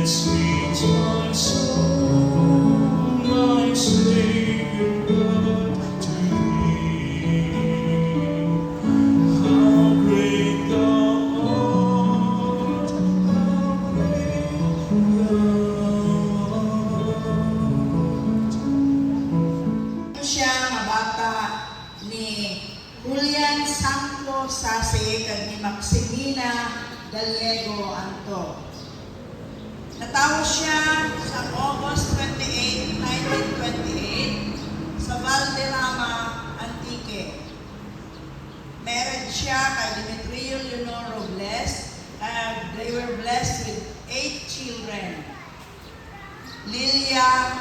Sweet my soul, my Savior God, to thee. How great thou art, how great thou art. Siya nga bata ni Julian Santos Sase kag ni Maximina Gallego Anto. Natawo siya sa August 28, 1928 sa Valderrama, Antique. Married siya kay Demetrio Leonor Robles and they were blessed with 8 children. Lilia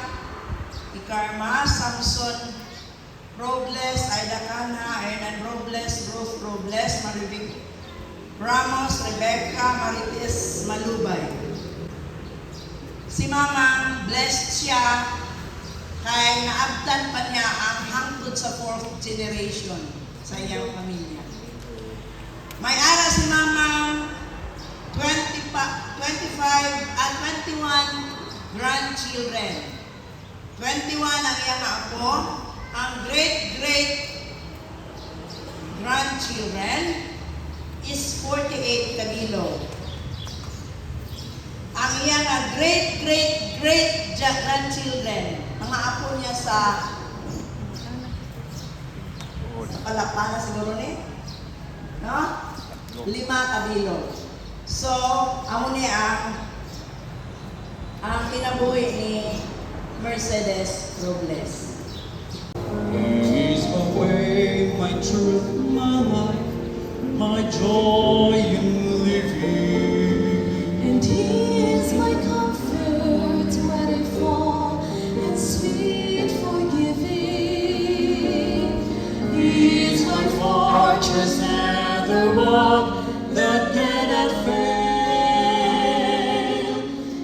Icarma, Samson Robles, Aida Cana, Hernan Robles, Ruth Robles, Marivic Ramos, Rebecca, Marites Malubay. Si Mama, blessed siya kay naabtan pa niya ang hangtod sa 4th generation sa iyang pamilya. May ara si Mama 21 grandchildren. 21 ang iyang apo, ang great grandchildren is 48 kabilo. Ang iyang great grandchildren, mga apo niya sa Palakpanan siguro ni, no? 5 kabilo. So, amo niya ang kinabuhi ni Mercedes Robles. He is my way, my truth, my life, my joy in living. And He is my comfort when I fall, and sweet forgiving. He is my fortress and the rock that cannot fail.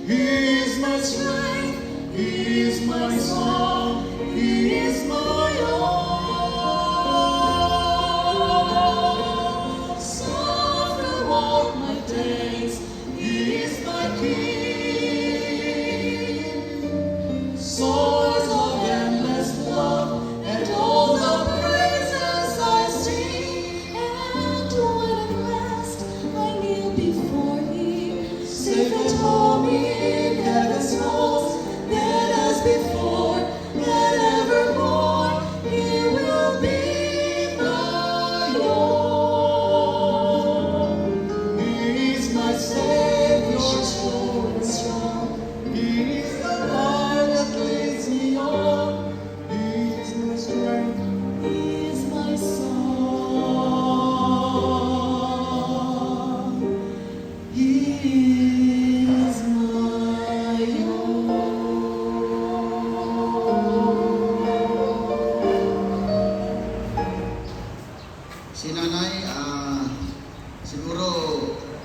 He is my strength, He is my song, He is my all. So throughout my days, He is my King. Source of endless love and all the praises I sing. and when at last I kneel before Him, safe and home in heaven's halls, then as before and evermore, He will be my all. He is my Savior, Sure and strong, He is the light that leads me on. He is my strength. He is my song. He is my Si nanay, siguro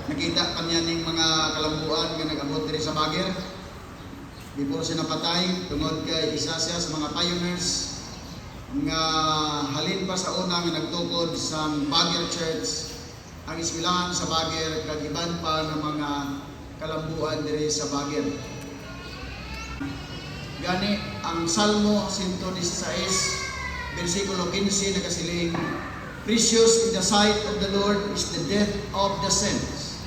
nakita pa niya ng mga kalambuan nga nag-abot diri sa Baguer. Before siya napatay, tungod kay isa siya sa mga pioneers nga halin pa sa una nga nagtukod sa Baguer Church, ang eskwelahan sa Baguer, kag iban pa ng mga kalambuan diri sa Baguer. Gani, ang Salmo 116, versikulo 15 nagasiling, "Precious in the sight of the Lord is the death of the saints."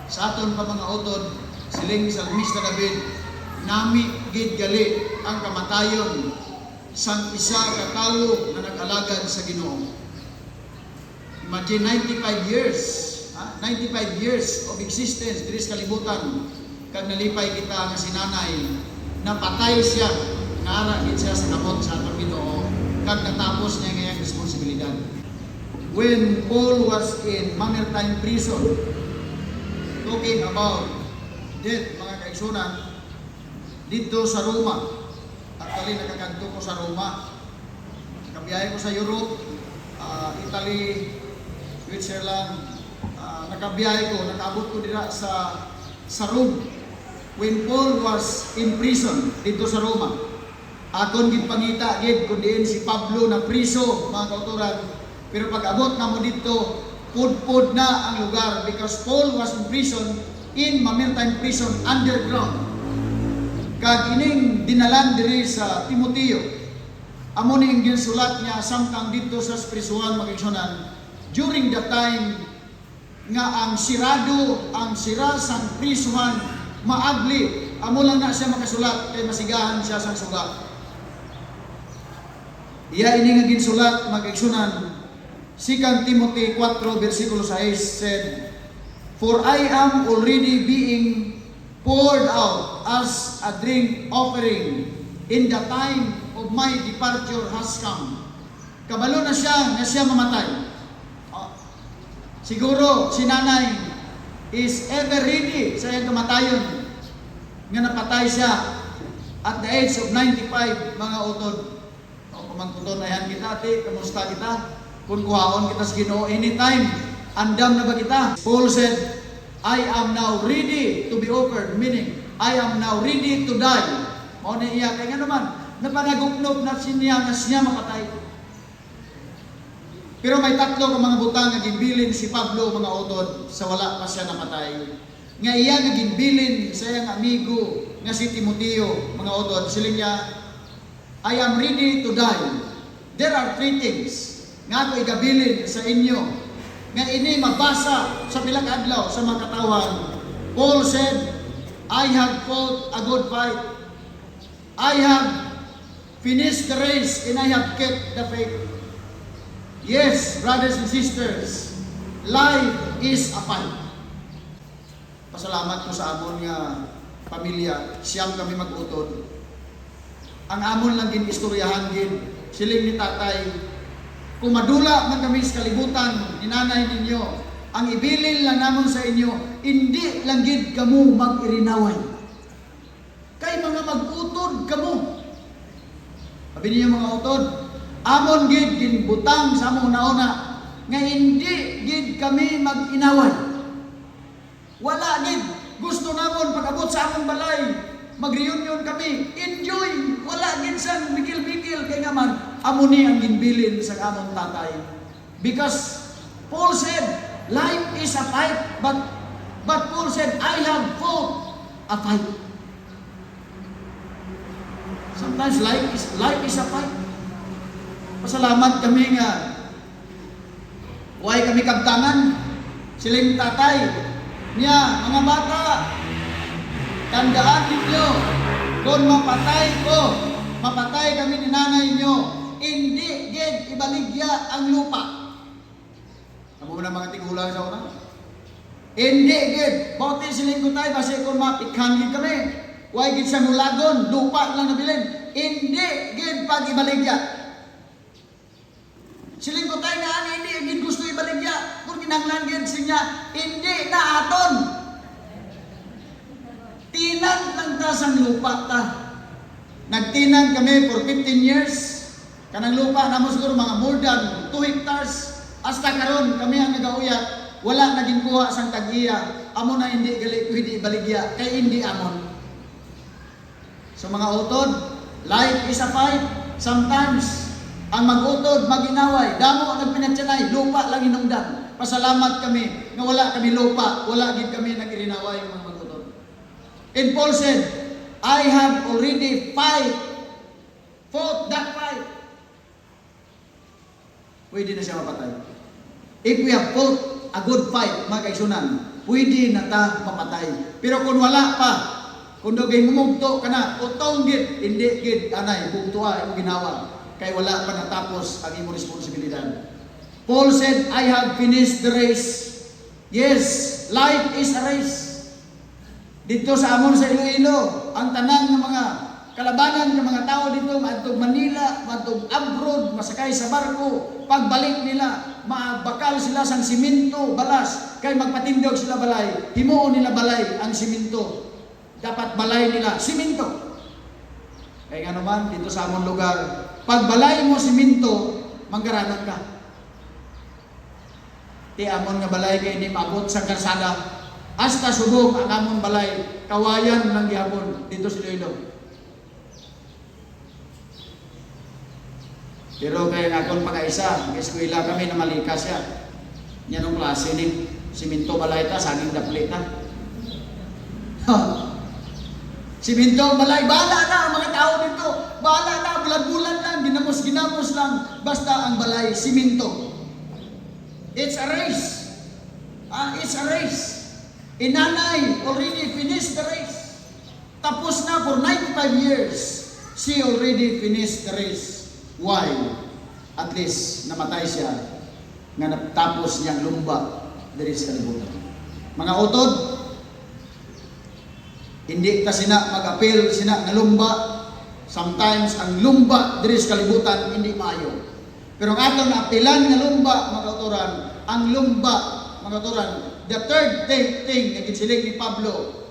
Sa aton pa mga utod, siling Salmista David, "Nami gid gali ang kamatayon sang isa ka tawo na nag-alagad sa Ginoo." Imagine 95 years of existence diri sa kalibutan, kag nalipay kita nga si nanay, napatay siya, naara gid siya sa kamot sa atong Ginoo, kag natapos niya ngayang responsibilidad. When Paul was in Mamertine prison, talking about death, mga kaigsunan, dito sa Roma, actually nakakadto ko sa Roma, nakabiyahe ko sa Europe, Italy, Switzerland, nakabiyahe ko, nakaabot ko dira sa Rome. When Paul was in prison dito sa Roma, akon gid pangita gid kun diin si Pablo na priso, mga kautoran. Pero pag abot na mo dito, pud-pud na ang lugar because Paul was in prison in Mamertine Prison underground. Kag ining dinalan diri sa Timoteo, amo ning ginsulat niya samtang dito sa prisuhan magigsunan during the time nga ang sira sang prisuhan maagli, amo lang na siya makasulat kay masigahan siya sang suga. Iya ini nga ginsulat magigsunan 2 Timothy 4 versikulo 6 said, "For I am already being poured out as a drink offering, in the time of my departure has come." Kabalo na siya mamatay. Siguro si nanay is ever ready sa iyang kamatayon nga napatay siya at the age of 95, mga utod. Kumangkuton ayan kita, kamusta kita? Kung kuhaon kita sa Ginoo anytime, andam na ba kita? Paul said, "I am now ready to be offered," meaning, I am now ready to die. Mao na iya, kaya nga naman, napanagupnop na siya makatay. Pero may tatlo ka mga butang nga ginbilin si Pablo, mga utod, sa wala pa siya namatay. Nga iya nga ginbilin sa iyang amigo nga si Timoteo, mga utod, sila niya, "I am ready to die." There are 3 things nga ako igabilin sa inyo nga ini mabasa sa pilang adlaw sa mga katawan. Paul said, "I have fought a good fight. I have finished the race and I have kept the faith." Yes, brothers and sisters, life is a fight. Pasalamat ko sa amon nga pamilya, siyam kami mag-utod. Ang amon lang gin istoryahan gin, siling ni tatay, kung madula man kami sa kalibutan ni nanay ninyo, ang ibilin lang namon sa inyo, hindi lang gid kamo mag-irinaway. Kay mga mag-utod kamo. Sabi niyo mga utod, amon gid ginbutang sa among nauna nga hindi gid kami mag-inaway. Wala gid gusto namon pag-abot sa among balay, mag-reunion kami, enjoy, wala gid sang bigil-bigil kay nga man amo ni ang ginbilin sa among tatay. Because Paul said, life is a fight, but Paul said, I have fought a fight. Sometimes life is a fight. Pasalamat kami nga huwag kami kabtangan, siling tatay niya, mga bata, tandaan ninyo, kung mapatay kami ni nanay nyo, hindi gid ibaligya ang lupa. Amo na mga tigulang sa una? Hindi gid, bauti siling ko tayo, basi kung mapikhan gid kami, huwag gid sa mulagon, lupa lang nabilin, hindi gid pag ibaligya. Siling ko tayo nga, hindi gid gusto ibaligya, kung kinanglan gid siya, hindi na aton. Tinan lang ta sang lupa ta. Nagtinan kami for 15 years. Kanang lupa namo siguro mga more than 2 hectares. Hasta karon kami ang nagauyat, wala naging kuha sang tag-iya. Amo na hindi gali pwede ibaligya kay hindi amon. So mga utod, life is a fight. Sometimes ang mag-utod, mag-inaway, damo ang nagpinatsanay, lupa lang inungdan. Pasalamat kami nga wala kami lupa, wala gid kami nag-irinaway mga mag-utod. And Paul said, I have already fought that fight. Pwede na siya mapatay. If we have fought a good fight, mga kaisunan, pwede na ta mapatay. Pero kung wala pa, kung dugay mumugto ka na, utong gid, hindi gid, anay, bugtuha, yung ginawa. Kaya wala pa natapos ang imo responsibilidad. Paul said, I have finished the race. Yes, life is a race. Dito sa amon sa Iloilo, ang tanan ng mga kalabanan ng mga tao dito, maadtog Manila, maadtog abroad, masakay sa barko, pagbalik nila, mabakal sila sang simento, balas, kay magpatindog sila balay, himuon nila balay ang simento. Dapat balay nila, simento. Kaya nga naman, dito sa amon lugar, pag balay mo simento, manggaranan ka. Ti amon nga balay kay di maabot sa karsada. Hasta subong ang amon balay, kawayan lang gihapon dito sa Iloilo. Pero kaya nga akong pagkaisa, eskwela kami na malikas siya. Yan ang klase ni simento balay ta, saging daplit ta. Simento ang balay, bahala na ang mga tao dito. Bahala na, bulan-bulan lang, ginamos lang. Basta ang balay, simento. It's a race. It's a race. Inanay already finished the race. Tapos na for 95 years. She already finished the race. Why? At least namatay siya nga natapos niyang lumba diri sa kalibutan. Mga utod, hindi ta sina mag-appeal sina nga lumba. Sometimes ang lumba diri sa kalibutan hindi maayo. Pero ang atong naapilan nga lumba, mga utoran, ang lumba, mga utoran, the third thing na ginsilig ni Pablo,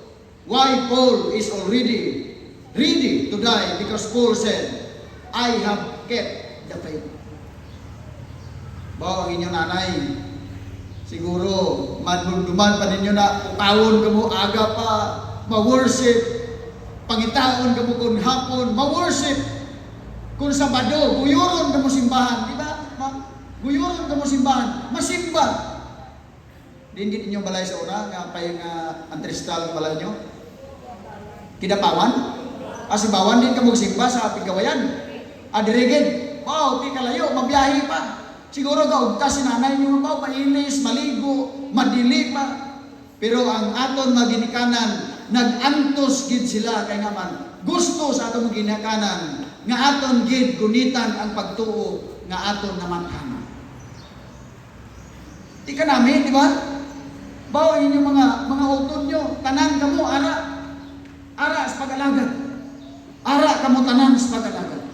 why Paul is already ready to die, because Paul said, I have kept the faith. Bao ang inyong nanay, siguro madumduman pa ninyo na ukawon ka mo aga pa, ma-worship, pangitaon ka mo kung hapon, ma-worship, kung Sabado, guyuron ka mo simbahan, di ba? Guyuron ka mo simbahan, masimba. Hindi ninyo balay sa una, nga pay nga antristal balay nyo? Kidapawan? Asibawan din ka mo simba sa Pigawayan. Adirigid, wow, di kalayo, mabiyahe pa. Siguro gaugta si nanay nyo, wow, mainis, maligo, madili pa. Pero ang aton maginikanan, nag-antos gid sila kay nga man gusto sa aton ginikanan nga aton gid gunitan ang pagtuo nga aton namanhana. Di ka namin, di ba? Bawo inyo mga utod nyo, tanan kamo ara sa pag-alagad. Ara kamo tanan sa pag-alagad.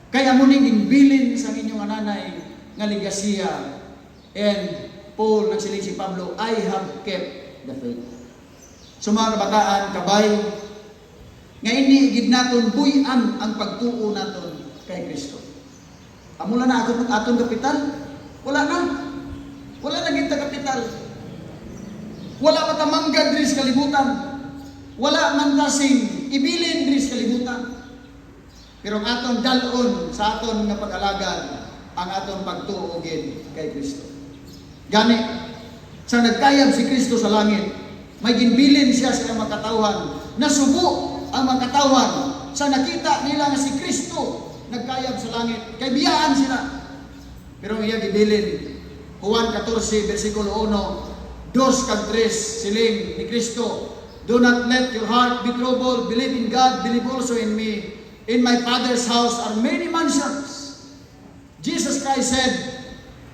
Kaya mo ning imbilin sa inyong nanay nga ligasiya. And Paul nagsiling si Pablo, I have kept the faith. So mga kabataan, kabay, nga ini gid naton buy-an ang pagtuo naton kay Kristo. Amula na aton kapital? Wala na. Wala na gid kapital. Wala pa tamanggad diri sa kalibutan. Wala man tasing ibilin diri sa kalibutan. Pero ang aton dalon sa aton nga pag-alagad ang aton pagtuo gid kay Kristo. Gani sa nagkayab si Kristo sa langit, may ginbilin siya sa mga katawhan. Nasubo ang mga katawhan sa nakita nila nga si Kristo nagkayab sa langit. Kay biyaan sila. Pero iya gibilin Juan 14 versikulo 1, 2 kag 3 siling ni Kristo, do not let your heart be troubled. Believe in God, believe also in me. In my Father's house are many mansions. Jesus Christ said,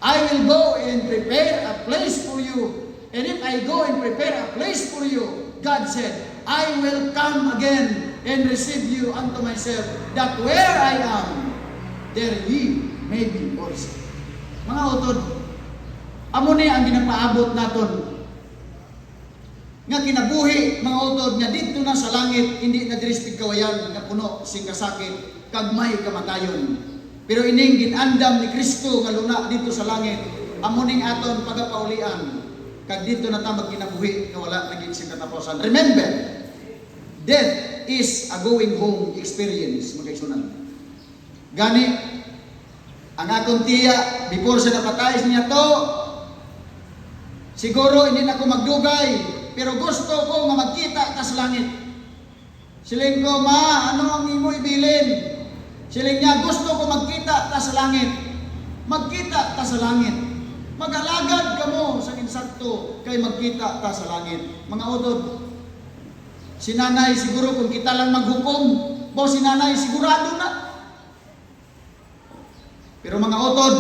I will go and prepare a place for you. And if I go and prepare a place for you, God said, I will come again and receive you unto myself, that where I am, there ye may be also. Mga utod, amo ni ang ginapaabot naton nga kinabuhi, mga utod, nga dito na sa langit, hindi na diri sa Pigawayan nga puno sing kasakit kag may kamatayon. Pero ining ginandam ni Kristo nga luna dito sa langit, amo ning aton pagapaulian. Kag dito na ta magkinabuhi nga wala naging sing katapusan. Remember, death is a going home experience, mga igsunan. Gani ang akong tiya before siya napatay niya to, siguro hindi na ako magdugay, pero gusto ko nga magkita ta sa langit. Siling ko, ma, ano ang imo ibilin? Siling niya, gusto ko magkita ta sa langit. Magkita ta sa langit. Mag-alagad ka mo sa insakto kay magkita ta sa langit. Mga utod, si nanay siguro kung kita lang maghukom, bo si nanay sigurado na. Pero mga utod,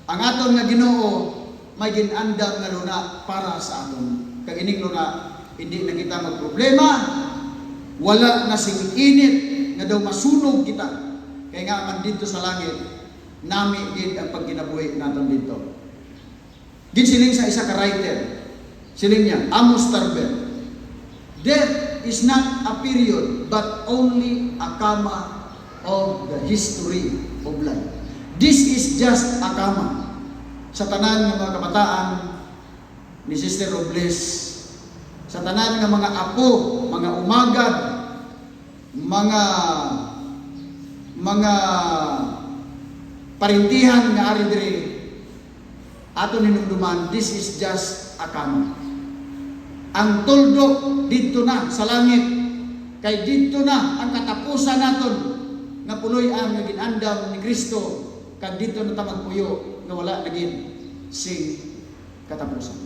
ang aton nga Ginoo may ginandam nga luna para sa aton. Kag ining luna, hindi na kita magproblema, wala na sing init nga daw masunog kita. Kaya nga man dito sa langit, nami gid ang pagkinabuhi naton dito. Ginsiling sa isa ka writer, siling niya, Amos Tarver, death is not a period, but only a comma of the history of life. This is just a comma. Sa tanan ng mga kabataan ni Sister Robles, sa tanan ng mga apo, mga umagad, mga parintihan nga ari diri, ato ninumduman, this is just a comma. ang tuldok didto na sa langit. Kay didto na ang katapusan naton nga puloy ang ginandam ni Kristo, kag didto na ta magpuyo nga wala lagi sing katapusan.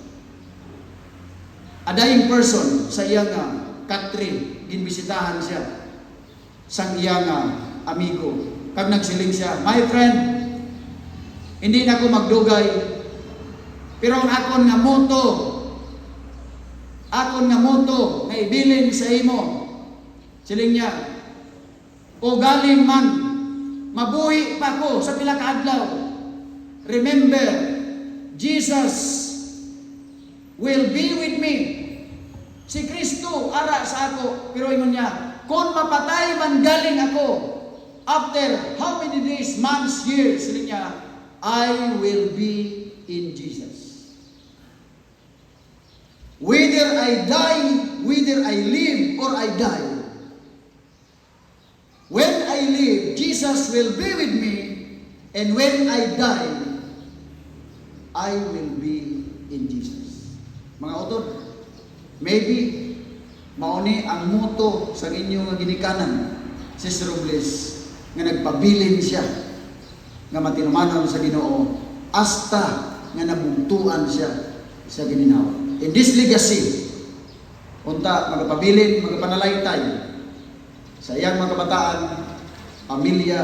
A dying person sa iya nga country, ginbisitahan siya sang iya nga amigo, kag nagsiling siya, "My friend, hindi na ako magdugay, pero ang akon nga moto nga ibilin sa imo," siling niya, "O galing man, mabuhi pa ko sa pila ka adlaw. Remember, Jesus will be with me." Si Kristo ara sa ako, pero ingon niya, kung mapatay man galing ako, after how many days, months, years, siling niya, I will be in Jesus. Whether I die, whether I live or I die, when I live, Jesus will be with me, and when I die, I will be in Jesus. Mga utod, maybe mauni ang moto sa inyo nga ginikanan si Robles nga nagpabilin siya nga matinumanon sa Ginoo hasta nga nabugtuan siya sa gininawa. In this legacy, unta magapabilin, magapanalaitay sa iyang mga kabataan, pamilya,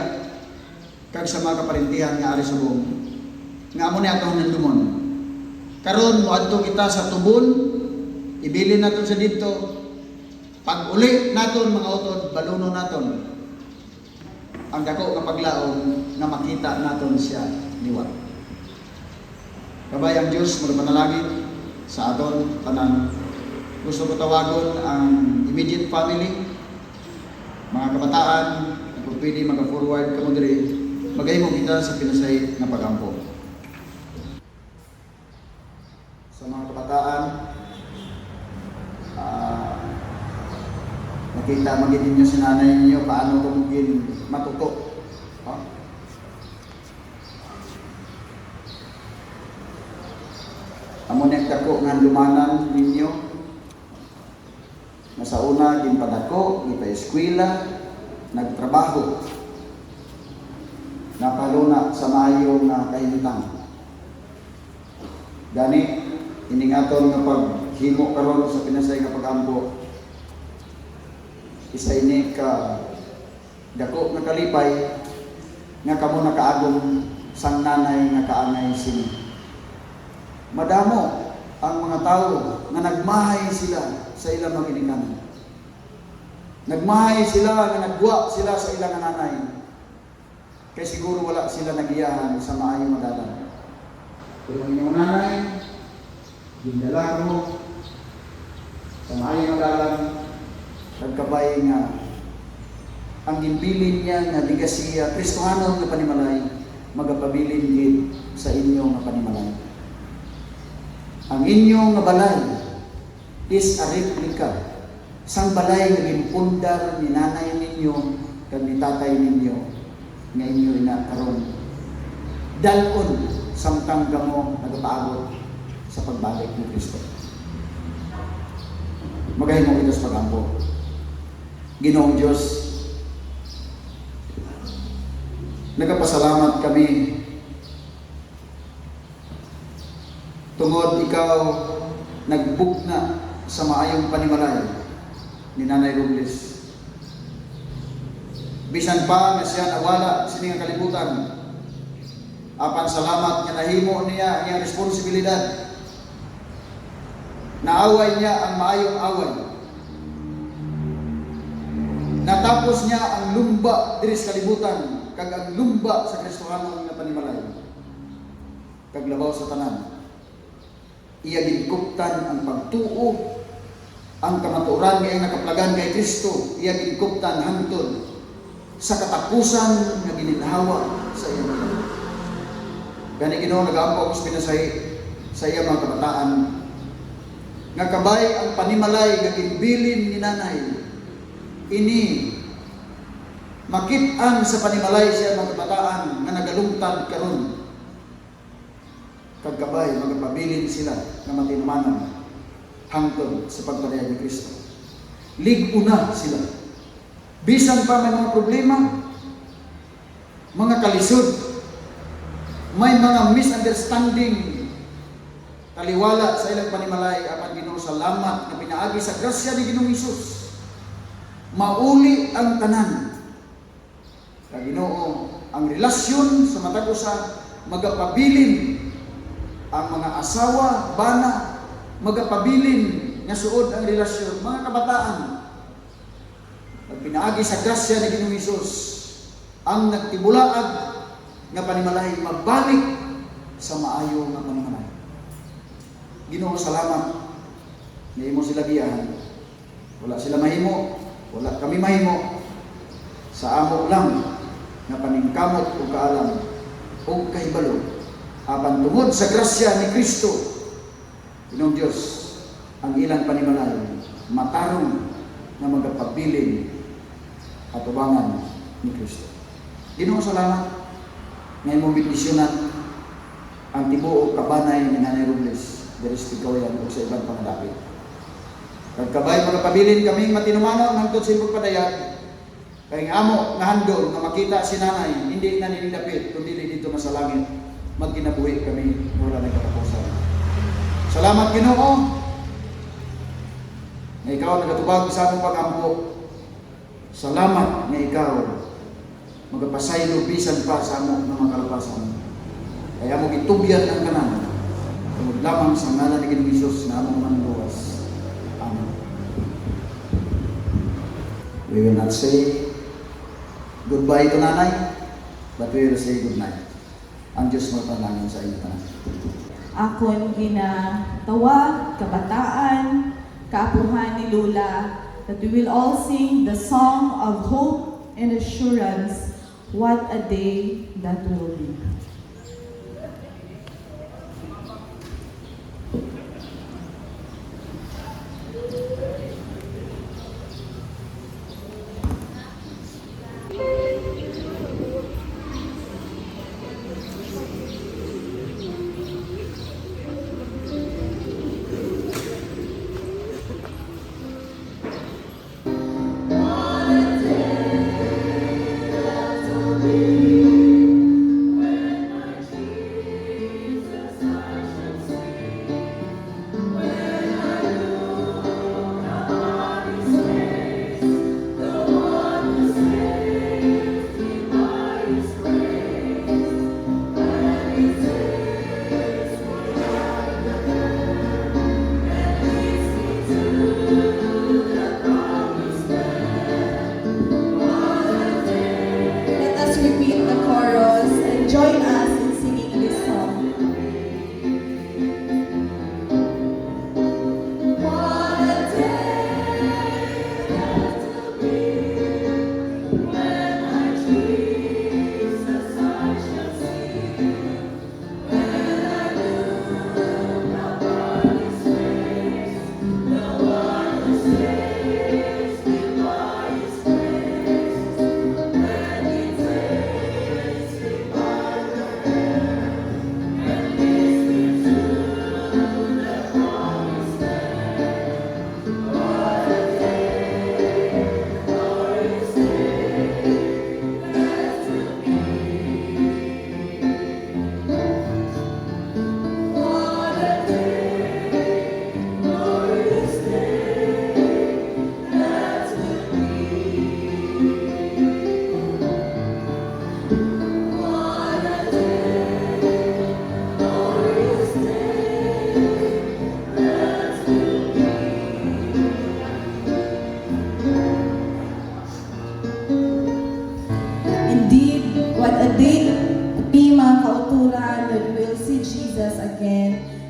kag sa mga kaparintihan nga ari subong nga amo ni atong nandumon. Karon moadto kita sa tubon, ibilin naton sa dito. Pag uli naton mga utod, baluno naton ang dako nga paglaom nga makita naton siya liwat. Kabay ang Diyos magpanalangin sa aton tanan. Gusto ko tawagon ang immediate family, mga kabataan, kung pwede mag-forward kamo diri, magahimo kita sa pinasay nga pagampo. Sa mga kabataan, nakita magin ninyo si nanay ninyo paano ko mungkin matuto. Amo nek dako nga lumanan ninyo na sa una ginpadako, gipa-eskwela, nagtrabaho, napaluna sa maayo nga kahimtang. Gani iningaton nga paghimo karon sa pinasay nga pagampo, isa ini ka dako nga kalipay nga kamo nakaagom sang nanay nga kaangay sini. Madamo ang mga tao nga nagmahay sila sa ilang mga ginikanan. Nagmahay sila nga nagwa sila sa ilang nanay. Kaya siguro wala sila nagiyahan sa maayong madalan. Pero ang inyong nanay, gindala mo sa maayong madalan, nagkabay nga ang ginbilin niya nga ligasiya Kristohanon nga panimalay magapabilin gid sa inyo nga panimalay. Ang inyong nga balay is a replica sang balay nga ginpundar ni nanay ninyo kag ni tatay ninyo nga inyo ina karon. Dalon samtang gamo nagapaabot sa pagbalik ni Kristo. Magahimo kita sa pagampo. Ginoong Diyos, nagpasalamat kami tungod ikaw nagbugna sa maayong panimalay ni Nanay Robles. Bisan pa nga siya nawala sining kalibutan, apan salamat nga nahimo niya ang responsibilidad. Naaway niya ang maayong away. Natapos niya ang lumba diri sa kalibutan, kag ang lumba sa Kristohanon nga panimalay. Kag labaw sa tanan. Iya gingkuptan ang pagtuo, ang kamatuoran nga nakaplagan kay Kristo. Iya gingkuptan hangtod sa katapusan nga gininhawa sa iya mga. Gani Ginoo nagaampo og pinasay sa iya mga kabataan nga kabay ang panimalay nga ginbilin ni nanay. Ini makit-an sa panimalay siya mga kabataan nga nagalungtad karon. Kagkabay magpabilin sila nga matinumanon hangtod sa pagpadayag ni Kristo. Lig-una sila. Bisan pa may mga problema, mga kalisod, may mga misunderstanding, taliwala sa ilang panimalay apan Ginoo salamat na pinaagi sa grasya ni Ginoong Hesus. Mauli ang tanan. Kag Ginoo ang relasyon sa matag usa magapabilin ang mga asawa, bana, magapabilin nga suod ang relasyon, mga kabataan. Pag pinaagi sa grasya ni Ginoong Hesus, ang nagtibulaag nga panimalay mabalik sa maayo nga panimalay. Ginoo salamat nga imo sila giyahan. Wala sila mahimo, wala kami mahimo. Sa amo lang nga paningkamot o kaalam o kahibalo apan tungod sa grasya ni Kristo, Ginoong Dios, ang ilang panimalay matarong na magapabilin at ubangan ni Kristo. Ginoo salamat nga imong bendisyonan ang tibuok kabanay ni Nanay Robles diri sa Pigawayan o sa ibang pangadapit. Kagkabay magapabilin kaming matinumanon hangtod sa imong padayag. Kay nga amo nga handol nga makita si Nanay hindi na nilindapit kundi dito na sa langit. Magkinabuhi kami wala na katapusan. Salamat Ginoo nga ikaw nagatubag sa among pagampo. Salamat nga ikaw magapasaylo bisan pa sa among mga kalapasan. Kaya mo gitubyan ang kanan. Tungod lamang sa ngalan ni Ginoong Hesus na among manluwas. Amen. We will not say goodbye to Nanay, but we will say good night. Ang Diyos magpanalangin sa inyo tanan. Akon ginatawag, kabataan, kaapuhan ni Lula, that we will all sing the song of hope and assurance. What a day that will be.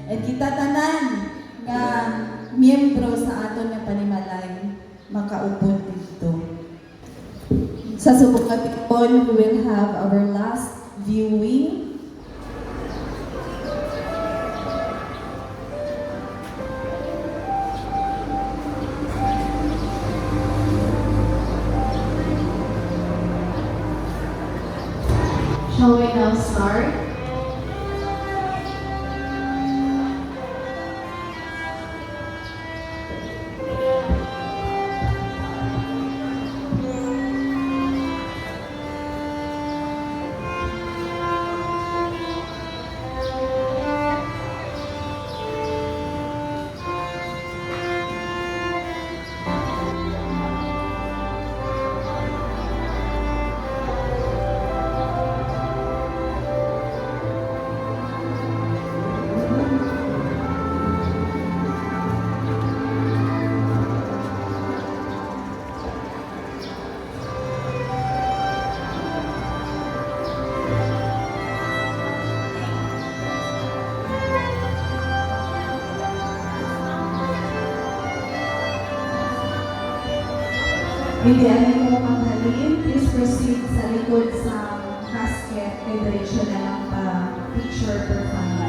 And kita tanan nga miyembro sa aton nga panimalay makaupod dito. Sa subok nga pikon, we will have our last viewing. Shall we now start? Bibiyanin mo ang halin. Please proceed sa likod sa casket. Kay diretso na lang pa picture per family.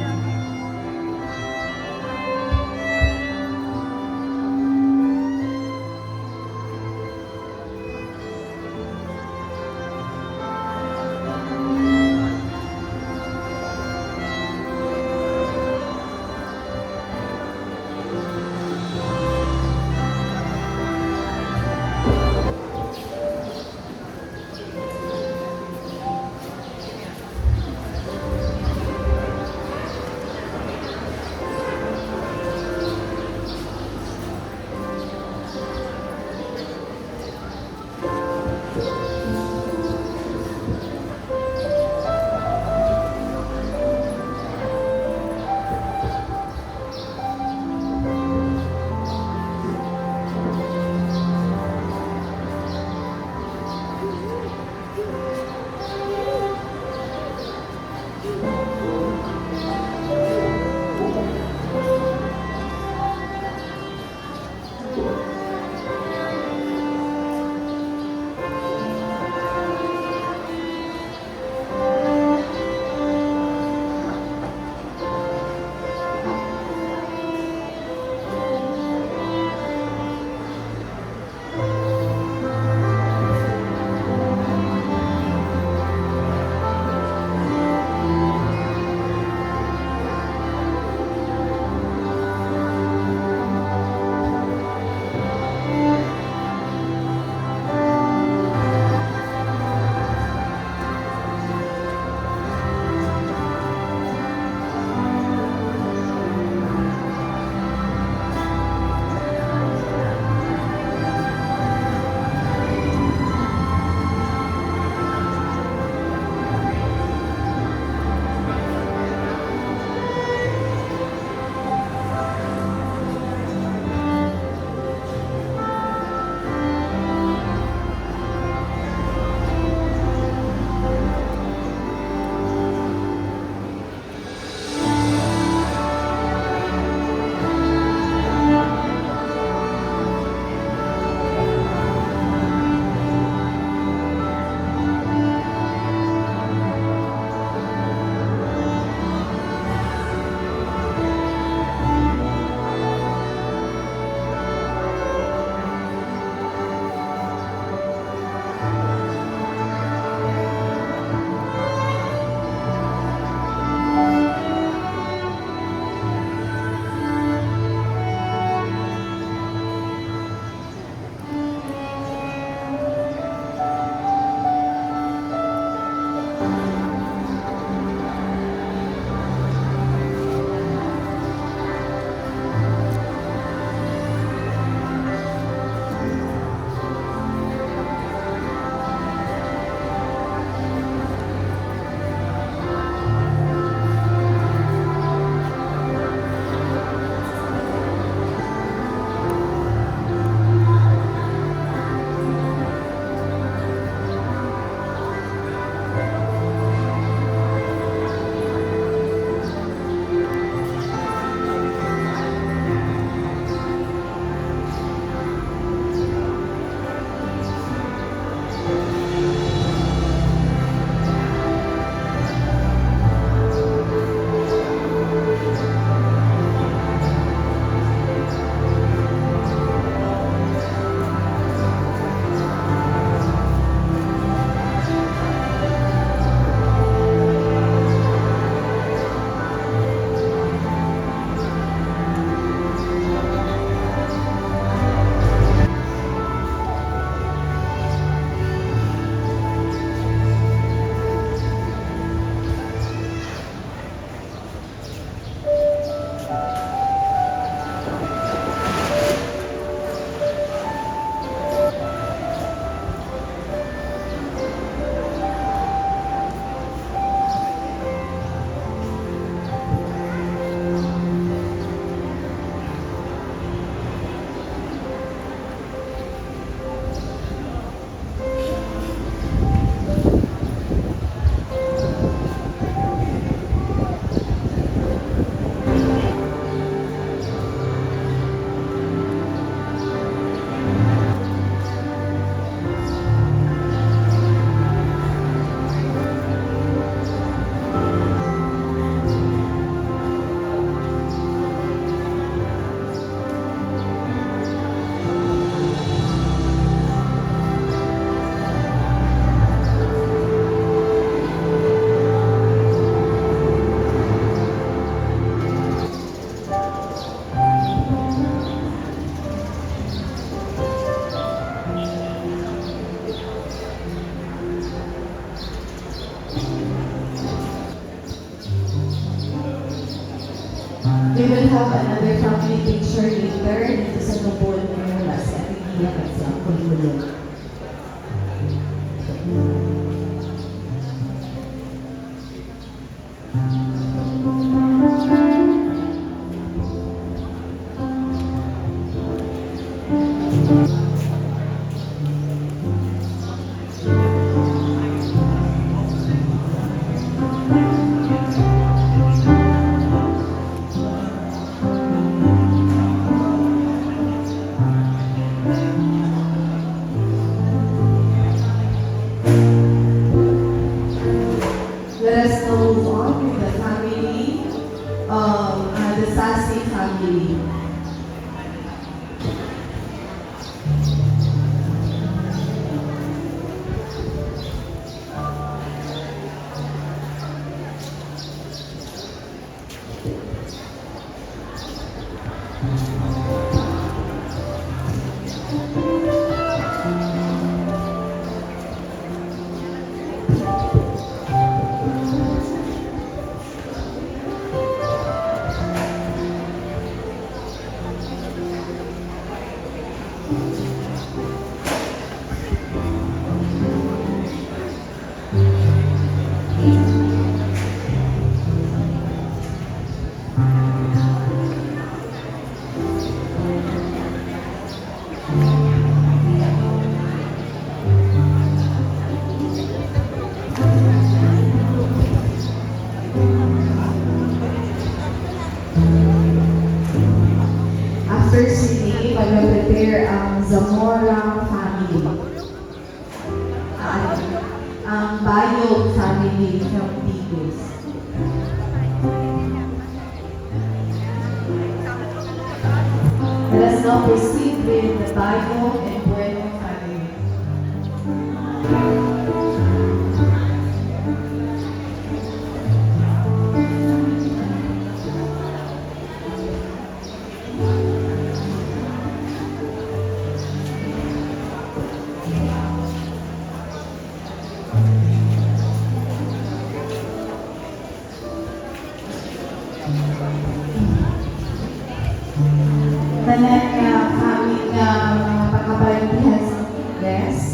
We will have another family picture later dito sa Tupol mula sa Atigila at sa Angkol. Let us now move on with the family, the Sasi family. After singing, mag-prepare ang Zamora family. At ang Bayog family from Tigos. Let us now proceed with the Bayog and Bueno family. Tanan nga kami nga mga pagkabaligyan sa Pilipinas.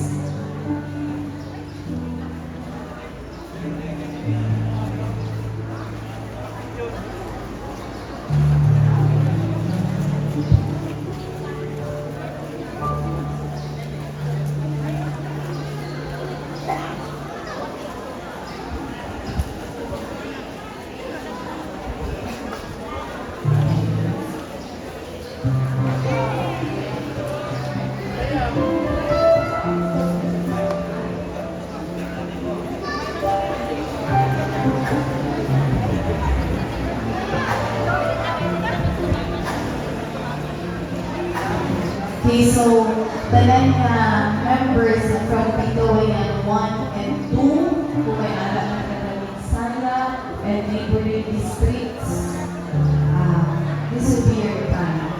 Okay, so tanan nga members from Pitoyan 1 and 2, kung may alam ng Kataling Sala and neighboring districts, this will be your time.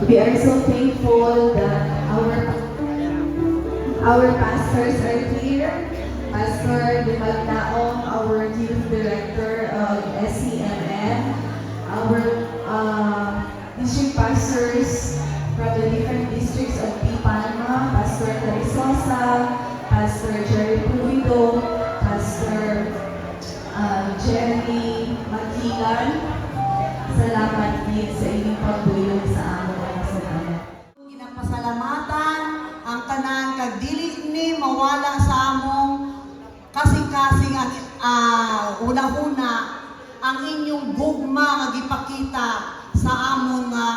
We are so thankful that our pastors are here. Pastor Dimagnaong, our youth director of SCMN, our district pastors from the different districts of Palma, Pastor Carisosa, Pastor Jerry Pulido, Pastor Jeremy Makilan. Salamat din salamin sa inyong pagbuyon sa among mga kasalanan. Ginapasalamatan ang tanan kag dili ni mawala sa among kasing-kasing ang una-una ang inyong gugma nga gipakita sa among nga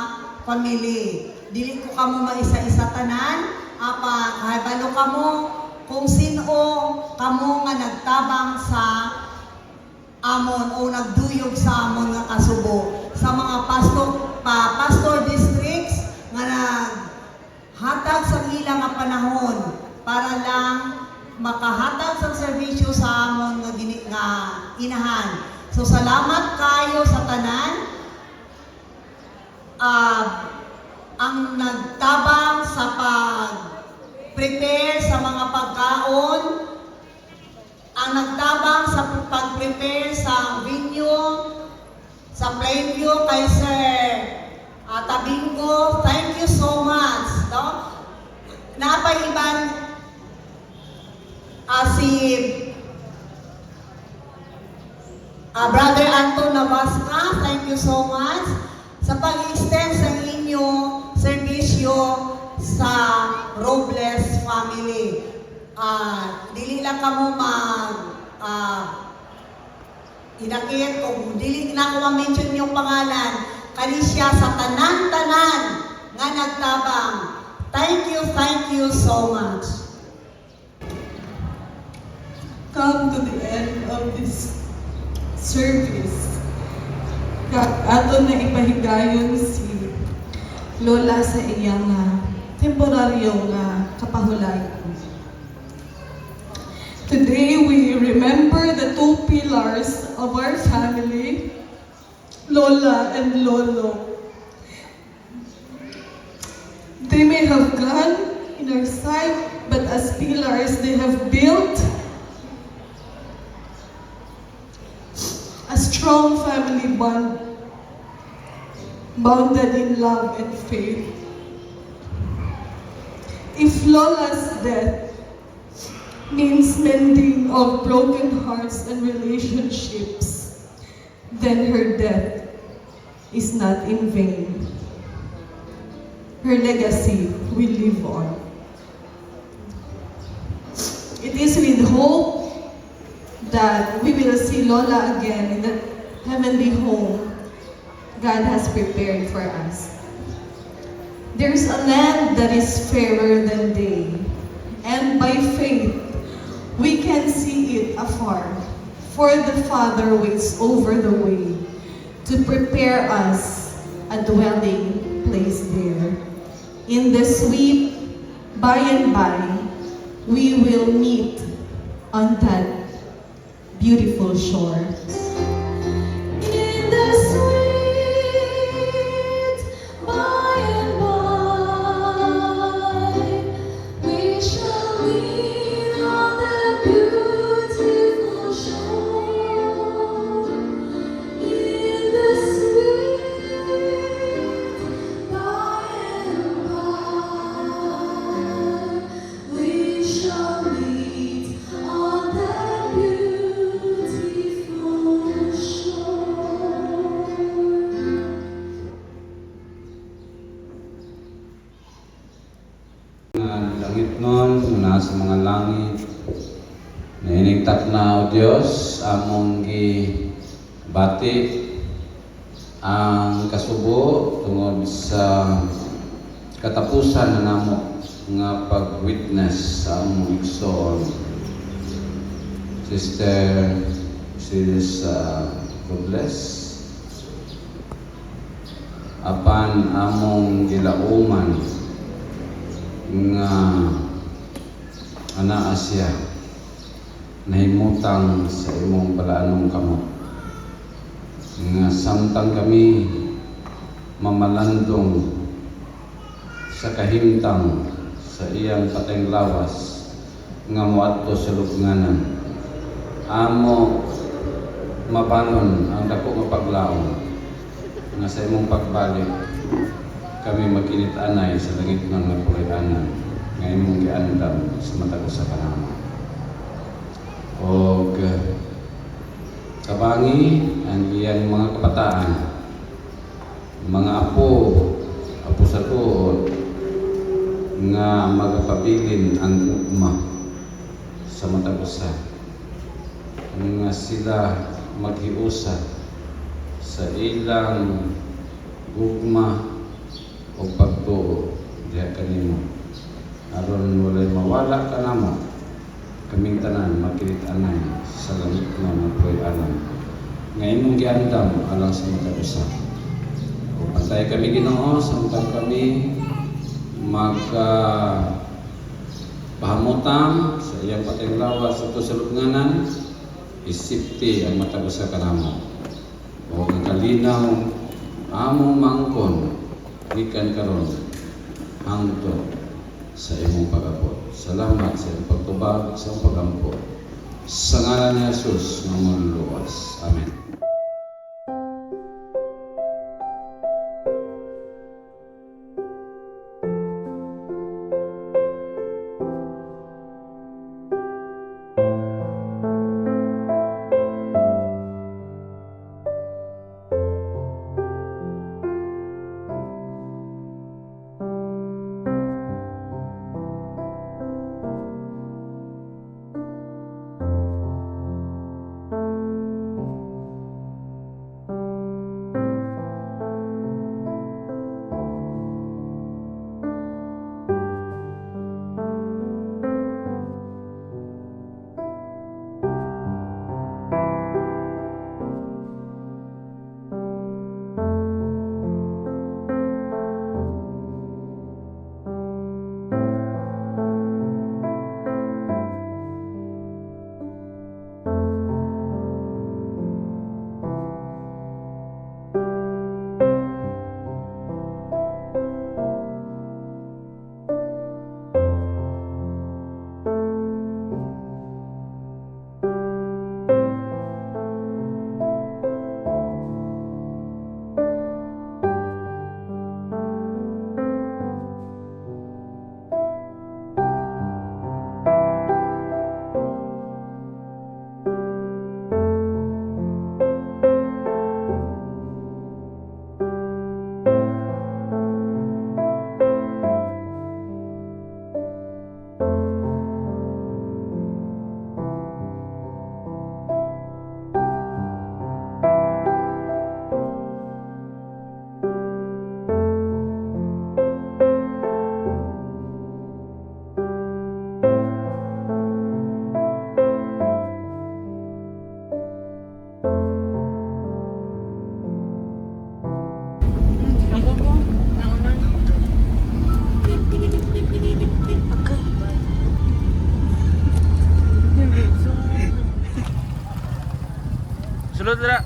pamilya. Dili ko kamo maisa-isa tanan, apa kahibalo kamo kung sino kamo nga nagtabang sa amon o nagduyog sa amon nga kasubo sa mga pastor districts nga naghatag sa ilang nga panahon para lang makahatag sa serbisyo sa amon nga inahan. So salamat kayo sa tanan. Ang nagtabang sa pag-prepare sa mga pagkaon, ang nagtabang sa pag-prepare sa venue, sa Plainview kay Sir Tabingo, thank you so much. No? Napay iban si Brother Anton Navasca, thank you so much sa pag-extend sa inyong serbisyo sa Robles family. Dili lang kamo inakit o dili na ko ma-mention yung pangalan. Kani siya sa tanan-tanan nga nagtabang. Thank you so much. Come to the end of this service. Ato na ipahigayon si Lola sa iyang temporaryong kapahulayan. Today we remember the two pillars of our family, Lola and Lolo. They may have gone in our side, but as pillars they have built a strong family bond, bounded in love and faith. If Lola's death means mending of broken hearts and relationships, then her death is not in vain. Her legacy will live on. It is with hope that we will see Lola again in the heavenly home God has prepared for us. There's a land that is fairer than day, and by faith we can see it afar, for the Father waits over the way to prepare us a dwelling place there. In the sweet by and by, we will meet on that beautiful shore. In the sweet by and by, we shall meet on the beautiful shore. In the sweet by and by, we shall meet on that beautiful shore. Ang langit nun, muna sa mga langit, nainigtap na o Diyos, among gibati ang kasubo tungod sa katapusan na namo nga pag-witness sa among igsoon. Sister Robles, apan among gilauman nga ana siya nahimutang sa imong palaanong kamot nga samtang kami mamalandong sa kahimtang sa iyang patayng lawas nga moadto sa lubnganan amo mabanon ang dako nga paglaom nga sa imong pagbalik kami magkinit-anay sa langit ng napurianan nga imong giandam sa matag sa panahon. Og kabangi ang iyang mga kabataan mga apo sa tuod, nga magapabilin ang ugma sa matag usa, nga sila maghiusa sa ilang ugma o pagtuo diha kanimo, aron walay mawala ka namo, kaming tanan makilit-anay sa langit na magpuy-anan nga imong giandam alang sa matag usa. O pantay kami Ginoo samtang kami pahamutan sa iyang patayng lawas sa tusalunganan, isipti ang matag usa kanamo. O ang kalinaw among mangkon gikan karon hangtod sa imong pag-abot. Salamat sa iyong pagtubag sa iyong pagampo. Sa ngalan ni Jesus nga manluwas. Amen. Sulod dira.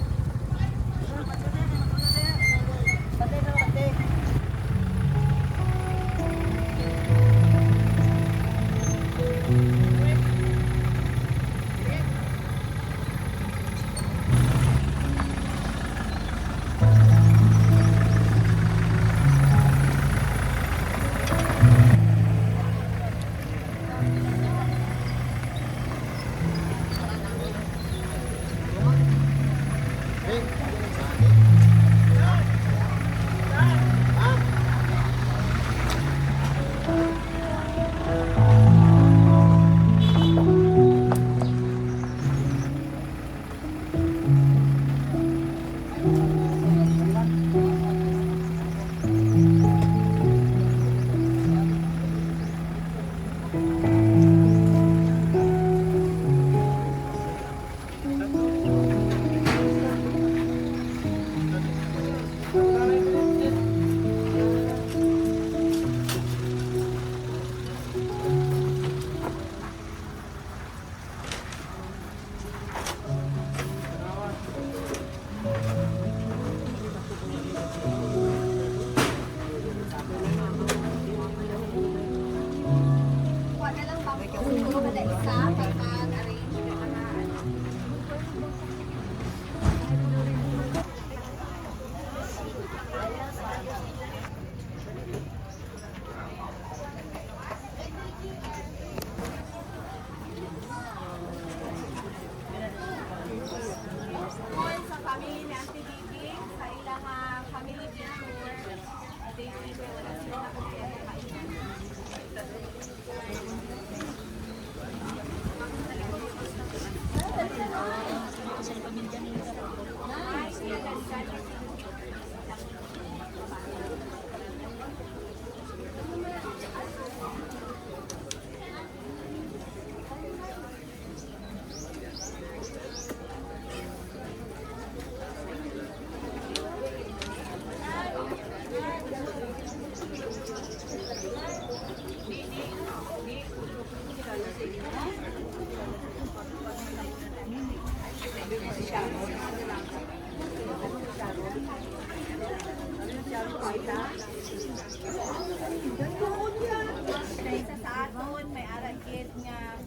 Kaysa sa aton, may aragid nga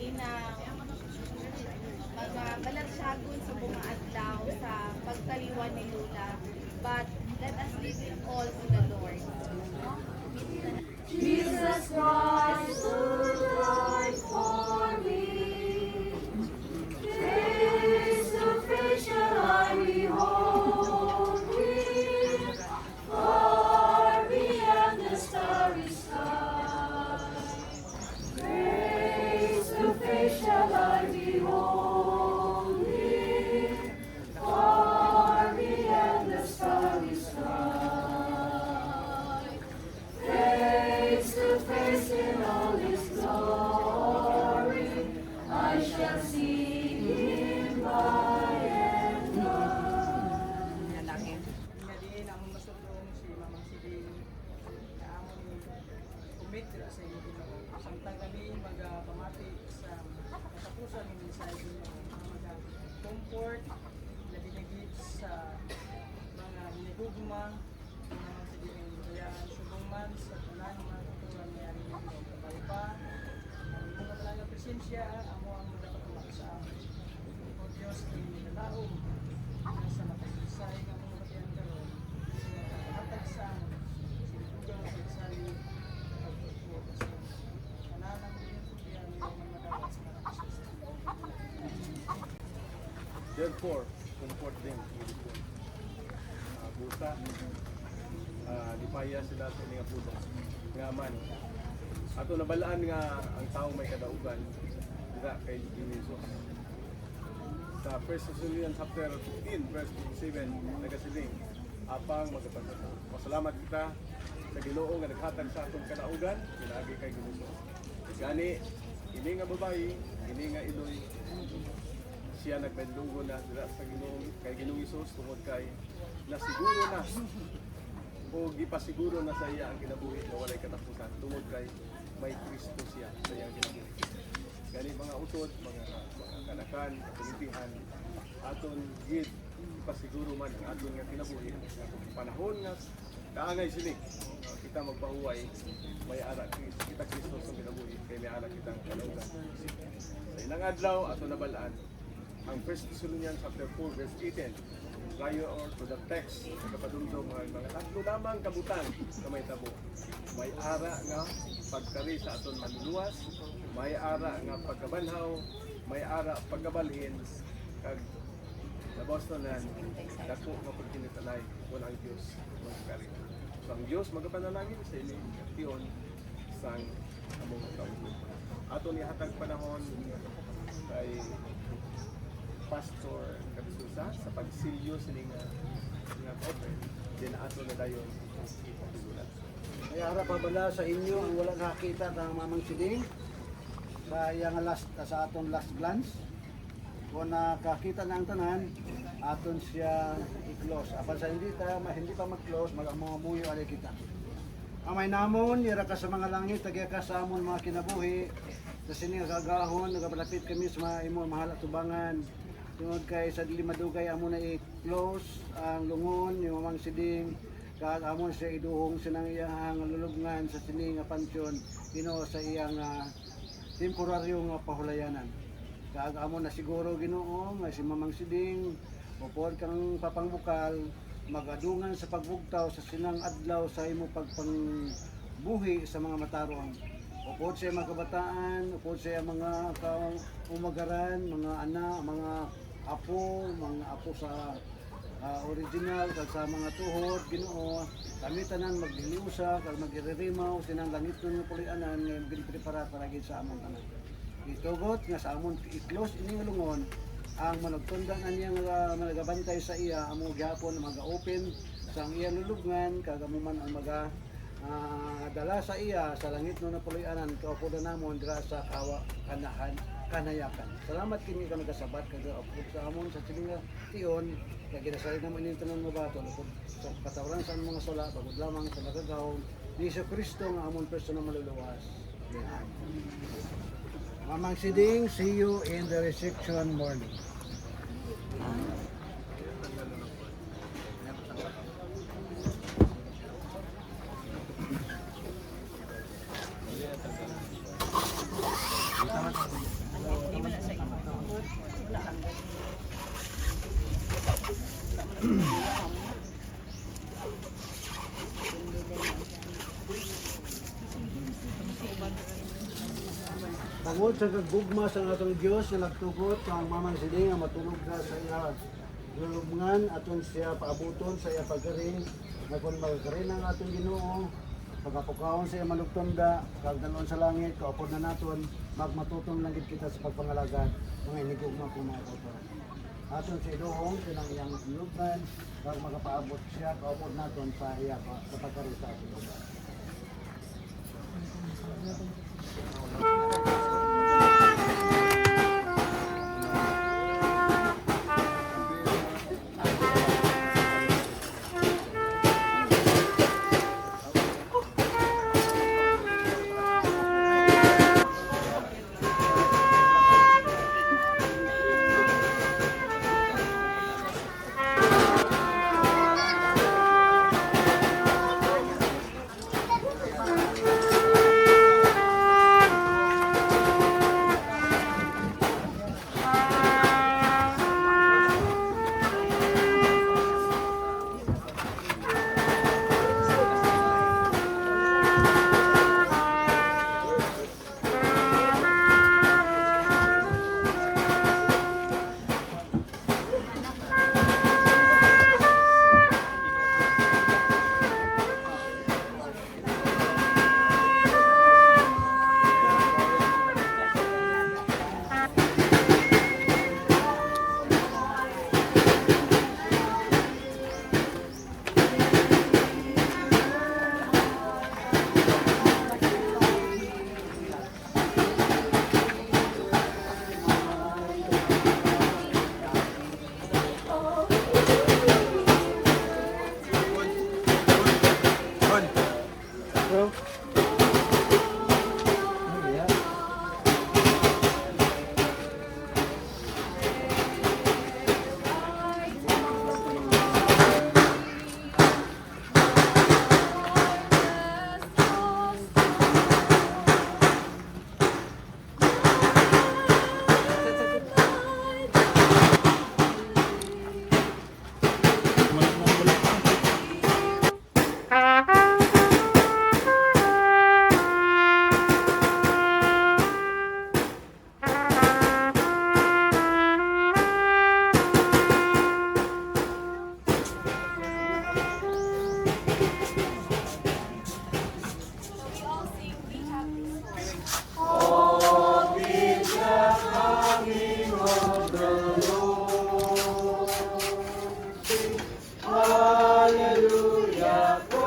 inang mga balagsyagon sa mga adlaw sa pagkaliwan ni Lula. But let us leave it all to the Lord. Jesus Christ, who died for me. Face to face shall I behold Thee, far beyond the starry sky. Face to face shall I behold Thee, far beyond the starry sky. Face to face in all His glory, I shall see Him by and by. Nga din among masudong si Mamang Siling na among commit sa inyo Ginoo. Samtang kami magpamati sa katapusan ng mensahe Ginoo, comfort na dinagit sa mga hinigugma ng mga Siling. Kaya subong man sa tanan ng mga katuran ni Ari Ginoo. Kabay pa ang mga malagang presensya amo ang dapat sa amin. O Diyos, kini nalaom sa matagisay ng mga batian karon sa nakahatag sa amon sinugang sa isali pagtutuwa sa kananang pinagtutuyan ng mga madawat sa mga Kristo. Therefore, comfort them. Buta, lipaya sila sa mga puto. Nga man, ato nabalaan nga ang tao may kadaugan, dira kay Jesus. Sa 1 Thessalonians chapter 15, verse 7, nagasiling, apang magpasalamat kita sa Ginoo nga naghatag sa atong kadaugan, pinaagi kay Jesus. Gani, ini nga babae, ini nga iloy, siya nagpendunggo na dira sa Ginoo kay Ginoong Hesus tungod kay nasiguro na o gipasiguro na sa iya ang kinabuhi na walay katapusan tungod kay may Kristo siya sa iyang kinabuhi. Gani mga utod, mga kanakan, kapilipihan, aton gid pasiguro man ang aton nga kinabuhi. Panahon nga kaangay sini kita magpahuway, may ara kita Kristo sa kinabuhi kay may ara kitang kalaugan. Sa ilang adlaw ato nabalaan ang 1 Thessalonians chapter 4 verse 18. Prior or to the text sa kapadumdum mga tatlo lamang kabutan na may tabo. May ara nga pagkari sa aton manluwas, may ara nga pagkabanhaw, may ara pagkabalhin kag labos na dako nga pagkinitalay kung ang Diyos magkari. So ang Diyos magapanalangin sa inyo tiyon sang among kaulo. Aton ni hatag panahon kay Pastor Kabisusa sa pagsilyo sa nga open din ato na dayon ipatugulan. Kaya harap pabala sa inyo ang wala nakakita ng Mamang Siling sa iyang sa aton last glance. Kung nakakita na ang tanan, aton siya i-close. Apan sa hindi pa mag-close, mag-amuyo alay kita. Amay namon, ira ka sa mga langit, tagya ka sa amon mga kinabuhi. Sa sining gagahon, nagapalapit kami sa mga imo mahal at tubangan. Tungod kay sa dili madugay amo na i-close ang lungon ni Mamang Siling kag amon siya iduhong sinang iyang lulubngan sa sining nga pansyon Ginoo sa iyang temporaryo nga pahulayanan. Kag amon na siguro Ginoo nga si Mamang Siling upod kang papangbukal magadungan sa pagbugtaw sa sinang adlaw sa imo pagpangbuhi sa mga matarong. Upod siya mga kabataan, upod siya mga umagaran, mga anak, mga apo sa original, kag sa mga tuhod, Ginoo, kami tanan magliliusa, kag magiririmaw, sinang langit nun yung pulianan, ngayon ginprepara para gid sa amon tanan. Itugot nga sa amon i-close ining lungon, ang managtundan na niya nga nagabantay sa iya, amo gyapon mag-open sa iyang lulubngan, kag amo man ang dala sa iya sa langit no na puloy-anan kaupo na namon dira sa kanayakan. Salamat kini kami kasabat kag upod sa amon sa silinga tion kag ginasalig naman ini tanan mo bato upod sa katawran sa mga sala pagud lamang sa nagagahom ni Kristo nga amon personal maluluwas. Mamang Siling, see you in the reception morning. Tungod sa kaggugma sa atong Dios nga nagtugot sa mamang siling nga matulog na sa iya lulubngan aton siya paabuton sa iya pagkaring nga kung magkaring ang atong Ginoo pagkapukawon sa iya malugtonda kag dalon sa langit kaupod na naton magmatutong lang gid kita sa pagpangalagad mga inigugma ko mga kautoran. Aton si Doong sinang iyang lubngan kag makapaabot siya kaupod naton sa iya sa pagkaring sa aton lugar. We all sing, we have this song. Hallelujah.